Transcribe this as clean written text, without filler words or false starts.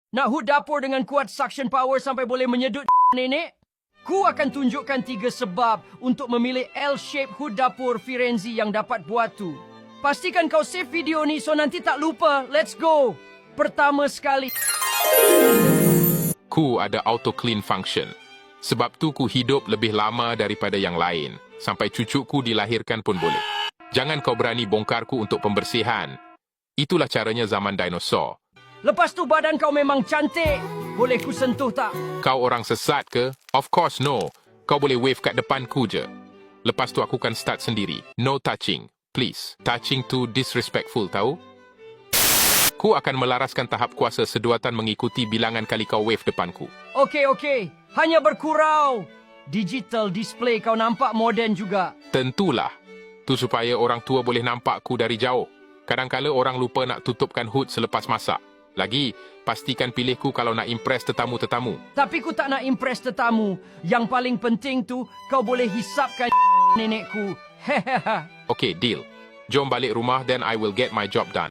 Nak hood dapur dengan kuat suction power sampai boleh menyedut nenek? Ku akan tunjukkan 3 sebab untuk memilih L-shape hood dapur Firenze yang dapat buat tu. Pastikan kau save video ni so nanti tak lupa. Let's go! Pertama sekali, Ku ada auto clean function. Sebab tu ku hidup lebih lama daripada yang lain. Sampai cucuku dilahirkan pun boleh. Jangan kau berani bongkarku untuk pembersihan. Itulah caranya zaman dinosaur. lepas tu badan kau memang cantik. Boleh ku sentuh tak? Kau orang sesat ke? Of course no. Kau boleh wave kat depanku je. Lepas tu aku kan start sendiri. No touching. Please. Touching tu disrespectful tahu? Ku akan melaraskan tahap kuasa seduatan mengikuti bilangan kali kau wave depanku. Okey. Hanya bergurau. Digital display kau nampak moden juga. Tentulah. Tu supaya orang tua boleh nampak ku dari jauh. Kadang-kala orang lupa nak tutupkan hood selepas masak. Lagi, pastikan pilihku kalau nak impress tetamu-tetamu. Tapi ku tak nak impress tetamu. Yang paling penting tu, kau boleh hisapkan nenekku. Hehehe. Okay, deal. Jom balik rumah then I will get my job done.